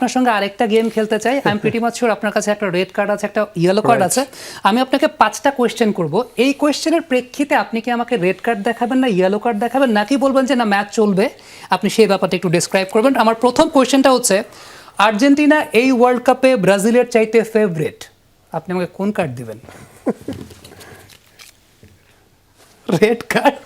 আপনার সঙ্গে আরেকটা গেম খেলতে চাই। I am pretty much sure আপনার কাছে একটা রেড কার্ড আছে, একটা ইয়েলো কার্ড আছে। আমি আপনাকে 5টা কোয়েশ্চেন করব। এই কোয়েশ্চেনের প্রেক্ষিতে আপনি কি আমাকে রেড কার্ড দেখাবেন না ইয়েলো কার্ড দেখাবেন, নাকি বলবেন যে না ম্যাচ চলবে? আপনি সেই ব্যাপারটা একটু ডেসক্রাইব করবেন। আমার প্রথম কোয়েশ্চেনটা হচ্ছে, আর্জেন্টিনা এই ওয়ার্ল্ড কাপে ব্রাজিলের চাইতে ফেভারিট, আপনি আমাকে কোন কার্ড দিবেন? Red card.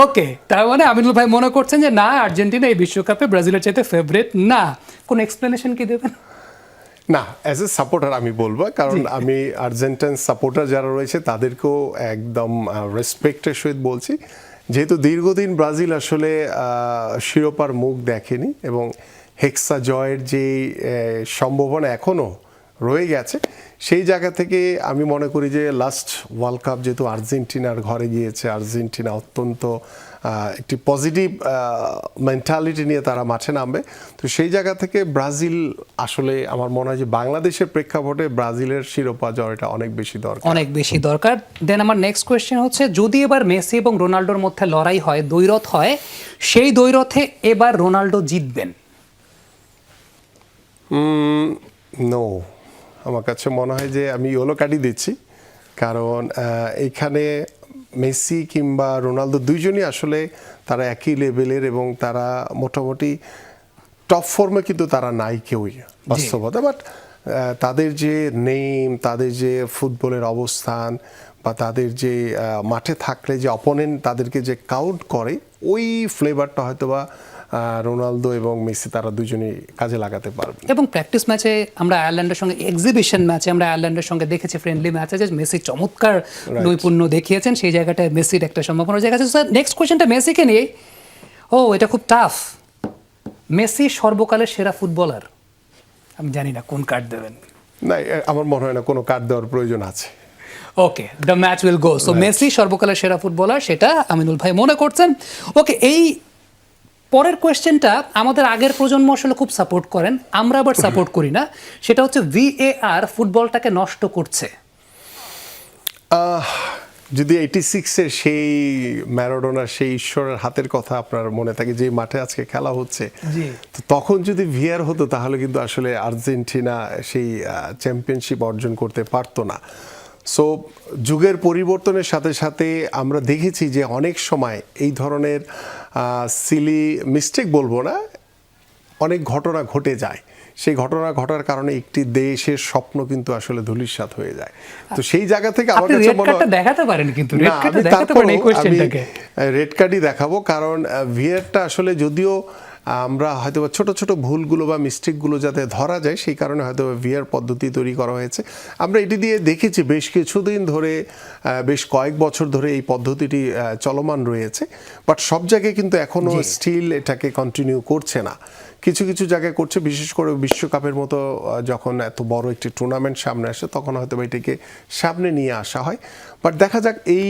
ওকে, তার মানে আমিনুল ভাই মনে করছেন যে না, আর্জেন্টিনা এই বিশ্বকাপে ব্রাজিলের চাইতে ফেভারিট না। কোন এক্সপ্লেনেশন কি দেবেন? না, অ্যাজ এ সাপোর্টার আমি বলবো, কারণ আমি আর্জেন্টাইন সাপোর্টার যারা রয়েছে তাদেরকেও একদম রেসপেক্টের সহিত বলছি, যেহেতু দীর্ঘদিন ব্রাজিল আসলে শিরোপার মুখ দেখেনি এবং হেক্সা জয়ের যে সম্ভাবনা এখনও রয়ে গেছে, সেই জায়গা থেকে আমি মনে করি যে লাস্ট ওয়ার্ল্ড কাপ যেহেতু আর্জেন্টিনার ঘরে গিয়েছে, আর্জেন্টিনা অত্যন্ত একটি পজিটিভ মেন্টালিটি নিয়ে তারা মাঠে নামবে। তো সেই জায়গা থেকে ব্রাজিল আসলে আমার মনে হয় যে বাংলাদেশের প্রেক্ষাপটে ব্রাজিলের শিরোপা জয়টা অনেক বেশি দরকার, অনেক বেশি দরকার। দেন আমার নেক্সট কোয়েশ্চেন হচ্ছে, যদি এবার মেসি এবং রোনাল্ডোর মধ্যে লড়াই হয়, দ্বৈরথ হয়, সেই দ্বৈরথে এবার রোনাল্ডো জিতবেন? নো, আমার কাছে মনে হয় যে আমি ইয়েলো কার্ডই দিচ্ছি, কারণ এইখানে মেসি কিংবা রোনালদো দুইজনই আসলে তারা একই লেভেলের এবং তারা মোটামুটি টপ ফর্মে কিন্তু তারা নাই কেউই বাস্তবতা। বাট তাদের যে নেম, তাদের যে ফুটবলের অবস্থান বা তাদের যে মাঠে থাকলে যে অপোনেন্ট তাদেরকে যে কাউন্ট করে, ওই ফ্লেভারটা হয়তো বা রোনালদো এবং মেসি তারা দুজনেই কাজে লাগাতে পারবে। এবং প্র্যাকটিস ম্যাচে আমরা আয়ারল্যান্ডের সঙ্গে, এক্সিবিশন ম্যাচে আমরা আয়ারল্যান্ডের সঙ্গে দেখেছি, ফ্রেন্ডলি ম্যাচে যে মেসি চমৎকার নৈপুণ্য দেখিয়েছেন, সেই জায়গাটায় মেসির একটা সম্ভাবনা জায়গা আছে। স্যার নেক্সট কোয়েশ্চেনটা মেসিকে নিয়ে। ও, এটা খুব টাফ। মেসি সর্বকালের সেরা ফুটবলার, আমি জানি না কোন কার্ড দেবেন। না, আমার মনে হয় না কোনো কার্ড দেওয়ার প্রয়োজন আছে। Okay, the match will go. So Messi সর্বকালের সেরা ফুটবলার, সেটা আমিনুল ভাই মনে করছেন। ওকে, এই পরের কোয়েশ্চেনটা আমাদের আগের প্রজন্ম আসলে খুব সাপোর্ট করেন, আমরা আবার সাপোর্ট করি না। সেটা হচ্ছে VAR ফুটবলটাকে নষ্ট করছে। যদি 86-এর সেই ম্যারাডোনার সেই ঈশ্বরের হাতের কথা আপনার মনে থাকে, যে মাঠে আজকে খেলা হচ্ছে, তো তখন যদি ভিআর হতো তাহলে কিন্তু আসলে আর্জেন্টিনা সেই চ্যাম্পিয়নশিপ অর্জন করতে পারতো না। সো যুগের পরিবর্তনের সাথে সাথে আমরা দেখেছি যে অনেক সময় এই ধরনের সিলি মিস্টেক বলবো না, অনেক ঘটনা ঘটে যায়। সেই ঘটনা ঘটার কারণে একটি দেশের স্বপ্ন কিন্তু আসলে ধূলিসাৎ হয়ে যায়। তো সেই জায়গা থেকে আমার কাছে মনে হয় দেখাতে পারেন, কিন্তু আমি রেড কার্ডই দেখাবো, কারণ ভিআরটা আসলে যদিও আমরা হয়তো ছোট ছোট ভুলগুলো বা মিস্টেকগুলো যাতে ধরা যায়, সেই কারণে হয়তো ভিআর পদ্ধতি তৈরি করা হয়েছে। আমরা এটি দিয়ে দেখেছি বেশ কিছুদিন ধরে, বেশ কয়েক বছর ধরে এই পদ্ধতিটি চলমান রয়েছে। বাট সব জায়গায় কিন্তু এখনও স্টিল এটাকে কন্টিনিউ করছে না। কিছু কিছু জায়গায় করছে, বিশেষ করে বিশ্বকাপের মতো যখন এত বড় একটি টুর্নামেন্ট সামনে আসে তখন হয়তো বা এটাকে সামনে নিয়ে আসা হয়। বাট দেখা যাক এই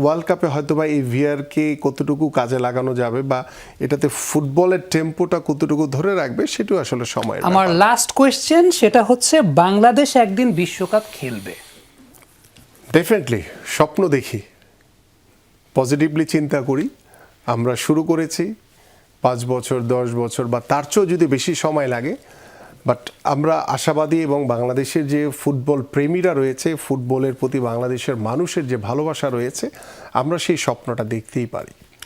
ওয়ার্ল্ড কাপে হয়তো বা এই ভিআরকে কতটুকু কাজে লাগানো যাবে বা এটাতে ফুটবলের টেম্পোটা কতটুকু ধরে রাখবে, সেটাও আসলে সময়। আমার লাস্ট কোয়েশ্চেন সেটা হচ্ছে, বাংলাদেশ একদিন বিশ্বকাপ খেলবে? ডেফিনেটলি স্বপ্ন দেখি, পজিটিভলি চিন্তা করি। আমরা শুরু করেছি 5 বছর, 10 বছর বা তার চেয়েও যদি বেশি সময় লাগে, বাট আমরা আশাবাদী এবং বাংলাদেশের যে ফুটবল প্রেমীরা রয়েছে, ফুটবলের প্রতি বাংলাদেশের মানুষের যে ভালোবাসা রয়েছে, আমরা সেই স্বপ্নটা দেখতেই পারি।